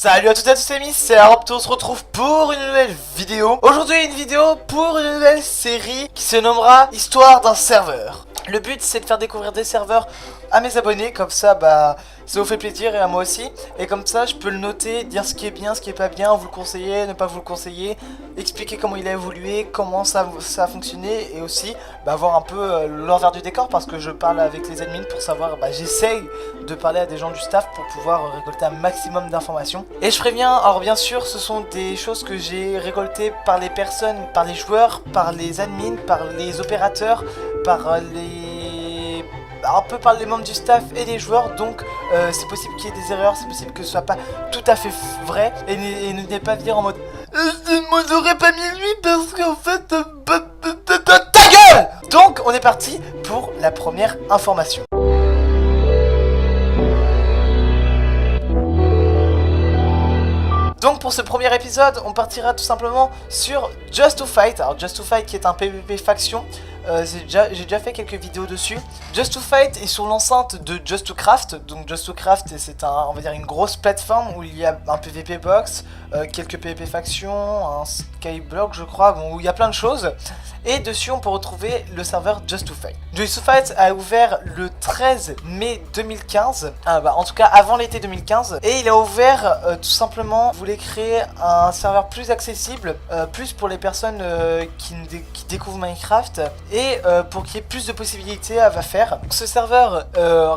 Salut à toutes et à tous les amis, c'est Aropto, on se retrouve pour une nouvelle vidéo. Aujourd'hui une vidéo pour une nouvelle série qui se nommera Histoire d'un serveur. Le but c'est de faire découvrir des serveurs à mes abonnés, comme ça ça vous fait plaisir et à moi aussi. Et comme ça je peux le noter, dire ce qui est bien, ce qui est pas bien, vous le conseiller, ne pas vous le conseiller, expliquer comment il a évolué, comment ça a fonctionné. Et aussi voir un peu l'envers du décor, parce que je parle avec les admins pour savoir, j'essaye de parler à des gens du staff pour pouvoir récolter un maximum d'informations. Et je préviens, alors bien sûr ce sont des choses que j'ai récoltées par les personnes, par les joueurs, par les admins, par les opérateurs, par un peu par les membres du staff et les joueurs. Donc c'est possible qu'il y ait des erreurs, c'est possible que ce soit pas tout à fait vrai. Et n'hésitez pas à dire en mode moi j'aurais pas mis lui parce qu'en fait ta gueule. Donc on est parti pour la première information. Donc pour ce premier épisode, on partira tout simplement sur Just to Fight. Alors Just to Fight qui est un PvP faction, j'ai déjà fait quelques vidéos dessus. Just to Fight est sur l'enceinte de Just to Craft. Donc Just to Craft c'est on va dire une grosse plateforme où il y a un PvP box, quelques PvP factions, un skyblock je crois, où il y a plein de choses. Et dessus on peut retrouver le serveur Just to Fight. Just to Fight a ouvert le 13 mai 2015, en tout cas avant l'été 2015. Et il a ouvert tout simplement, voulait créer un serveur plus accessible, plus pour les personnes qui découvrent Minecraft, et pour qu'il y ait plus de possibilités à faire. Ce serveur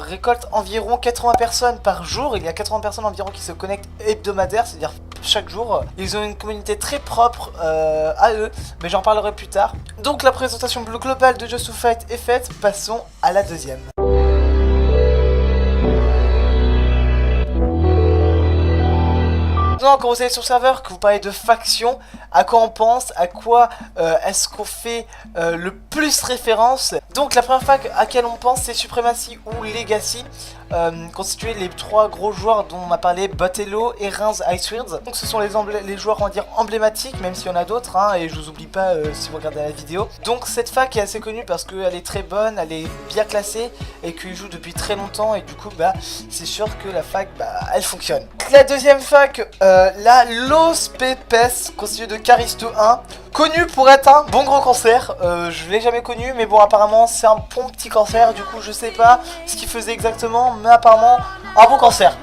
récolte environ 80 personnes par jour. Il y a 80 personnes environ qui se connectent hebdomadaire, c'est-à-dire chaque jour. Ils ont une communauté très propre à eux, mais j'en parlerai plus tard. Donc la présentation globale de Just to Fight est faite, passons à la deuxième. Quand vous allez sur le serveur, que vous parlez de faction, à quoi on pense, à quoi est-ce qu'on fait le plus référence. Donc la première fac à laquelle on pense c'est Supremacy ou Legacy, constitué les trois gros joueurs dont on m'a parlé, Botello, Erins, Iceweird. Donc ce sont les joueurs on va dire emblématiques, même s'il y en a d'autres, et je vous oublie pas si vous regardez la vidéo. Donc cette fac est assez connue parce qu'elle est très bonne, elle est bien classée et qu'ils jouent depuis très longtemps, et du coup c'est sûr que la fac elle fonctionne. La deuxième fac, la Los Pepes, constituée de Caristo 1, connu pour être un bon gros cancer. Je l'ai jamais connu, mais bon apparemment c'est un bon petit cancer, du coup je sais pas ce qu'il faisait exactement, mais apparemment un bon cancer,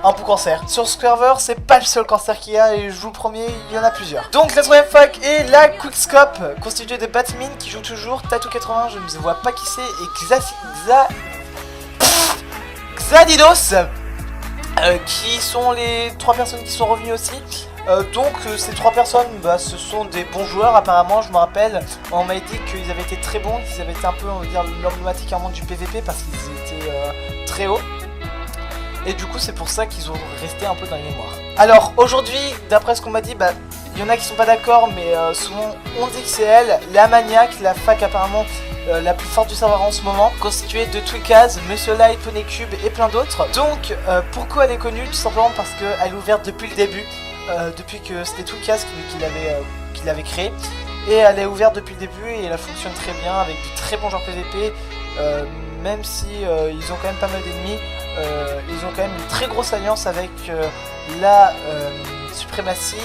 Sur ce serveur c'est pas le seul cancer qu'il y a, et je vous le promets, il y en a plusieurs. Donc la troisième fac est la Quickscope, constituée de Batmin qui joue toujours, Tattoo80, je ne vois pas qui c'est, et Xadidos, qui sont les trois personnes qui sont revenues aussi. Donc ces trois personnes ce sont des bons joueurs apparemment. Je me rappelle, on m'a dit qu'ils avaient été très bons, qu'ils avaient été un peu on va dire l'emblématique du PVP parce qu'ils étaient très hauts. Et du coup c'est pour ça qu'ils ont resté un peu dans les mémoires. Alors aujourd'hui, d'après ce qu'on m'a dit, il y en a qui sont pas d'accord, mais souvent on dit que c'est elle, la maniaque, la fac apparemment la plus forte du serveur en ce moment, constituée de Twikaz, Monsieur Light, Poneycube et plein d'autres. Donc pourquoi elle est connue? Tout simplement parce qu'elle est ouverte depuis le début, depuis que c'était Twikaz qui l'avait créé. Et elle est ouverte depuis le début et elle fonctionne très bien avec de très bons joueurs PVP, même si ils ont quand même pas mal d'ennemis. Ils ont quand même une très grosse alliance avec la Supremacy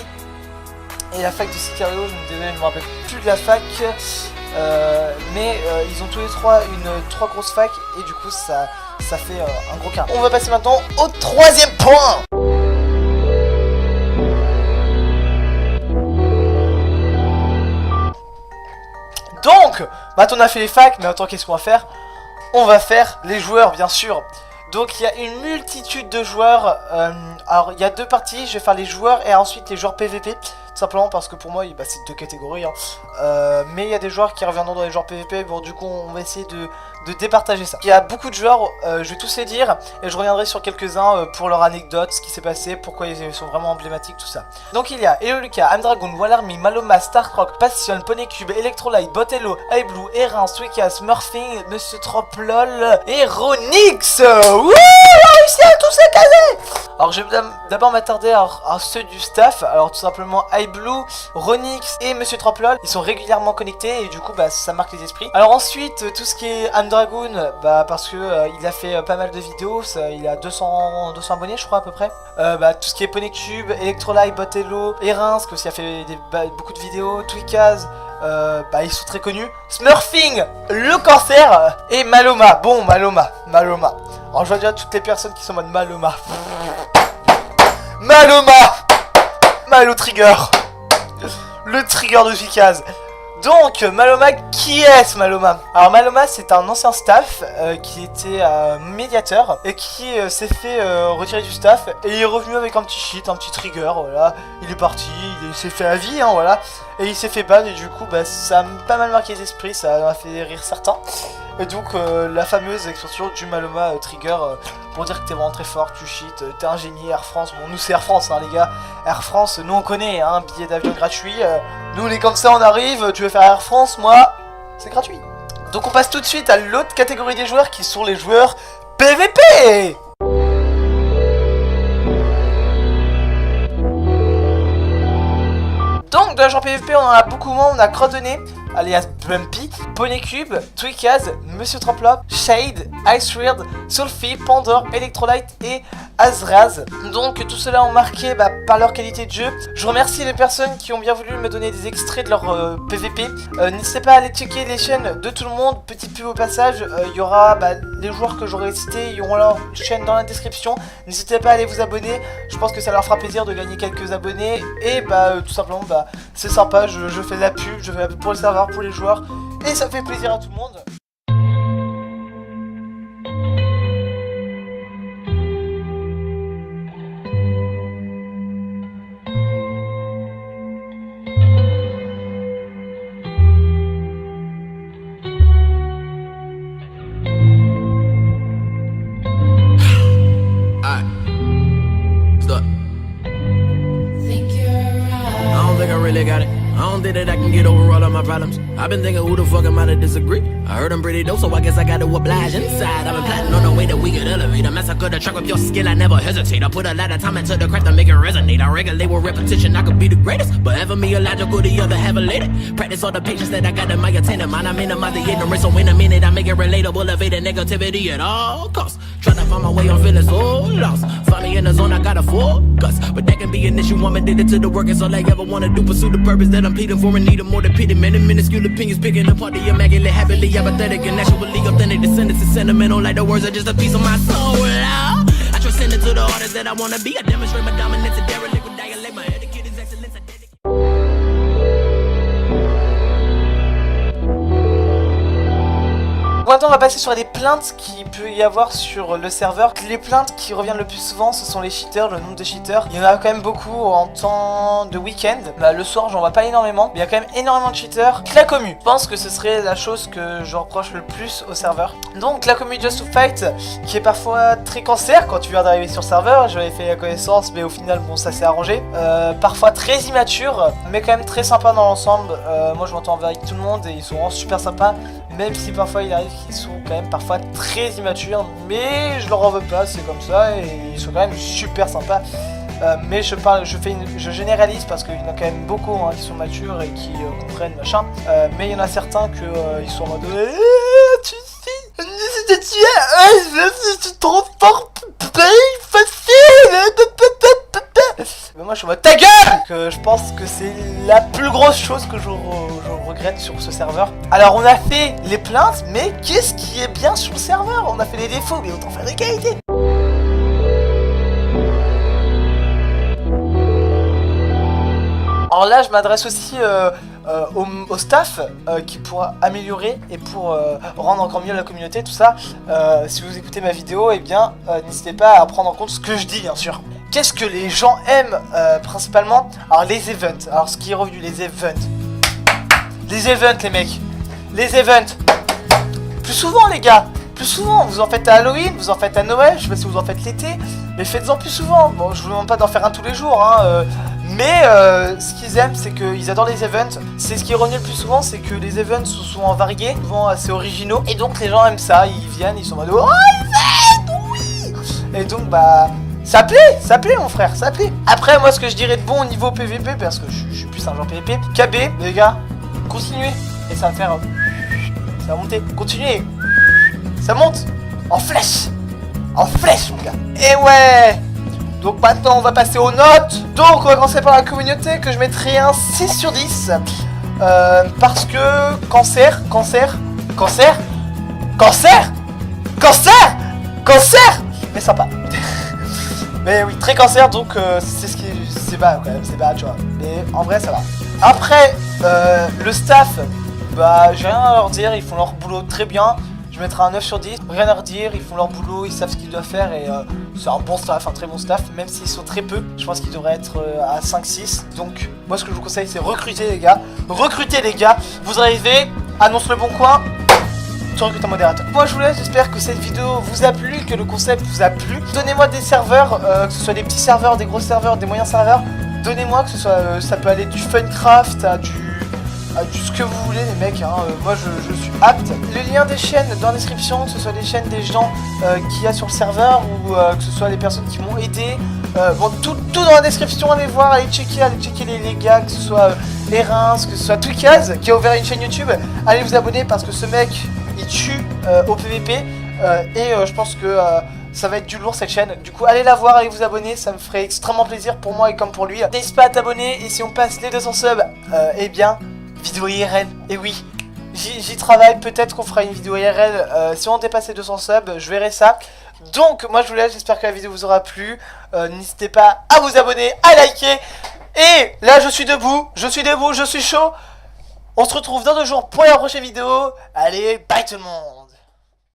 et la fac de Sicario. Je me rappelle plus de la fac, mais ils ont tous les trois trois grosses facs, et du coup ça fait un gros carré. On va passer maintenant au troisième point. Donc maintenant on a fait les facs, mais attends, qu'est-ce qu'on va faire? On va faire les joueurs bien sûr. Donc il y a une multitude de joueurs, alors il y a deux parties, je vais faire les joueurs et ensuite les joueurs PVP, tout simplement parce que pour moi c'est deux catégories, mais il y a des joueurs qui reviendront dans les joueurs PVP, bon du coup on va essayer de départager ça. Il y a beaucoup de joueurs, je vais tous les dire, et je reviendrai sur quelques-uns pour leur anecdote, ce qui s'est passé, pourquoi ils sont vraiment emblématiques, tout ça. Donc il y a Eoluca, Amdragon, Wallarmy, Maloma, Starcroc, Passion, Poneycube, Electrolyte, Botello, Highblue, Erin, Swikas, Murphy, Monsieur Troplol et Ronix. Wouh, réussi à tous les caser. Alors je vais d'abord m'attarder à ceux du staff. Alors tout simplement iBlue, Ronix et Monsieur Troplol, ils sont régulièrement connectés et du coup bah ça marque les esprits. Alors ensuite tout ce qui est Amdragoon, bah parce que il a fait pas mal de vidéos, il a 200 abonnés je crois à peu près. Bah tout ce qui est Ponecube, Electrolyte, Botello, Erinsk aussi a fait beaucoup de vidéos, Twikaz. Bah ils sont très connus. Smurfing, le cancer et Maloma. Bon Maloma. Alors je vois déjà toutes les personnes qui sont en mode Maloma. Malo Trigger. Le trigger de Twikaz. Donc Maloma, qui est Maloma? Alors Maloma c'est un ancien staff qui était médiateur et qui s'est fait retirer du staff et il est revenu avec un petit shit, un petit trigger, voilà. Il est parti, il s'est fait à vie, hein, voilà. Et il s'est fait ban et du coup bah, ça a pas mal marqué les esprits, ça m'a fait rire certains. Et donc la fameuse expression du Maloma Trigger pour dire que t'es vraiment très fort, tu shit, t'es un génie, Air France. Bon nous c'est Air France hein, les gars, Air France nous on connaît, hein, billet d'avion gratuit, nous on est comme ça, on arrive, tu veux faire Air France, moi c'est gratuit. Donc on passe tout de suite à l'autre catégorie des joueurs qui sont les joueurs PVP. Donc dans le genre PVP on en a beaucoup moins, on a Crodonné, alias Bumpy, Ponecube, Twikaz, Monsieur Troplop, Shade, Iceweird, Sulfy, Pandore, Electrolyte et Azraz. Donc tout cela ont marqué par leur qualité de jeu. Je remercie les personnes qui ont bien voulu me donner des extraits de leur PVP. N'hésitez pas à aller checker les chaînes de tout le monde. Petite pub au passage, il y aura les joueurs que j'aurais cités, ils auront leur chaîne dans la description. N'hésitez pas à aller vous abonner, je pense que ça leur fera plaisir de gagner quelques abonnés. Et tout simplement c'est sympa, je fais de la pub, je fais la pub pour le serveur, pour les joueurs. Et ça fait plaisir à tout le monde. I don't think that I can get over all of my problems. I've been thinking who the fuck am I to disagree? I heard I'm pretty dope, so I guess I gotta oblige inside. I've been plotting on the way that we could elevate. I massacre the track with your skill, I never hesitate. I put a lot of time into the craft to make it resonate. I regulate with repetition, I could be the greatest. But ever me illogical, the other have elated. Practice all the patience that I got in my attendant mind. I minimize the ignorance, so in a minute I make it relatable. Evade negativity at all costs. Trying to find my way, I'm feeling so lost. Find me in the zone, I got a focus. But that can be an issue, I'm addicted to the work. It's all I ever wanna do, pursue the purpose that I'm pleading for and need more than pity. Many minuscule opinions picking apart the immaculate, happily apathetic and naturally authentic. Descendants is sentimental, like the words are just a piece of my soul. I transcend it to the artist that I wanna be. I demonstrate my dominance and derelict with dialect. My etiquette is excellence. Maintenant on va passer sur les plaintes qu'il peut y avoir sur le serveur. Les plaintes qui reviennent le plus souvent ce sont les cheaters, le nombre de cheaters. Il y en a quand même beaucoup en temps de week-end. Le soir j'en vois pas énormément, mais il y a quand même énormément de cheaters. La commu, je pense que ce serait la chose que je reproche le plus au serveur. Donc la commu Just to Fight qui est parfois très cancer quand tu viens d'arriver sur le serveur. J'avais fait la connaissance mais au final bon ça s'est arrangé. Parfois très immature mais quand même très sympa dans l'ensemble. Moi je m'entends avec tout le monde et ils sont vraiment super sympas. Même si parfois il arrive qu'ils sont quand même parfois très immatures, mais je leur en veux pas, c'est comme ça, et ils sont quand même super sympas. Mais je généralise parce qu'il y en a quand même beaucoup qui sont matures et qui comprennent machin. Mais il y en a certains ils sont en mode tu sais, tu transportes facile. Mais moi je suis en mode ta gueule. Que je pense que c'est la plus grosse chose que je regrette sur ce serveur. Alors on a fait les plaintes, mais qu'est-ce qui est bien sur le serveur? On a fait les défauts, mais autant faire les qualités. Alors là je m'adresse aussi au staff qui pourra améliorer et pour rendre encore mieux la communauté, tout ça. Si vous écoutez ma vidéo, eh bien n'hésitez pas à prendre en compte ce que je dis bien sûr. Qu'est-ce que les gens aiment principalement? Alors les events, alors ce qui est revenu, les events. Les events les mecs, les events. Plus souvent les gars, plus souvent. Vous en faites à Halloween, vous en faites à Noël, je sais pas si vous en faites l'été, mais faites-en plus souvent. Bon je vous demande pas d'en faire un tous les jours mais ce qu'ils aiment c'est qu'ils adorent les events. C'est ce qui est revenu le plus souvent, c'est que les events sont souvent variés, souvent assez originaux. Et donc les gens aiment ça, ils viennent, ils sont en mode oh event, oui. Et donc Ça plaît mon frère, ça plaît. Après moi ce que je dirais de bon au niveau PVP, parce que je suis plus un genre PVP, KB, les gars, continuez. Et ça va faire... ça va monter, continuez. Ça monte en flèche. En flèche mon gars. Et ouais. Donc maintenant on va passer aux notes. Donc on va commencer par la communauté que je mettrai un 6 sur 10. Parce que cancer. Mais sympa. Mais oui, très cancer, donc c'est ce qui c'est bas quand même, c'est bas tu vois. Mais en vrai ça va. Après le staff, bah j'ai rien à leur dire, ils font leur boulot très bien. Je mettrai un 9 sur 10, rien à redire, ils font leur boulot, ils savent ce qu'ils doivent faire et c'est un bon staff, un très bon staff, même s'ils sont très peu, je pense qu'ils devraient être à 5-6. Donc moi ce que je vous conseille c'est recruter les gars, vous arrivez, annonce le bon coin, tu recrutes un modérateur. Moi je vous laisse, j'espère que cette vidéo vous a plu, que le concept vous a plu. Donnez-moi des serveurs, que ce soit des petits serveurs, des gros serveurs, des moyens serveurs, donnez-moi que ce soit, ça peut aller du Funcraft à du ce que vous voulez les mecs, hein. Moi je suis apte. Le lien des chaînes dans la description, que ce soit les chaînes des gens qu'il y a sur le serveur ou que ce soit les personnes qui m'ont aidé. Bon, tout dans la description, allez voir, allez checker les gars, que ce soit les Reims, que ce soit Twikaz qui a ouvert une chaîne YouTube. Allez vous abonner parce que ce mec il tue au PVP et je pense que ça va être du lourd cette chaîne. Du coup allez la voir, allez vous abonner, ça me ferait extrêmement plaisir pour moi et comme pour lui. N'hésite pas à t'abonner et si on passe les 200 subs, eh bien... vidéo IRL, et oui, j'y travaille, peut-être qu'on fera une vidéo IRL, si on dépasse les 200 subs, je verrai ça. Donc moi je vous laisse, j'espère que la vidéo vous aura plu, n'hésitez pas à vous abonner, à liker, et là je suis debout, je suis chaud, on se retrouve dans 2 jours pour la prochaine vidéo, allez, bye tout le monde.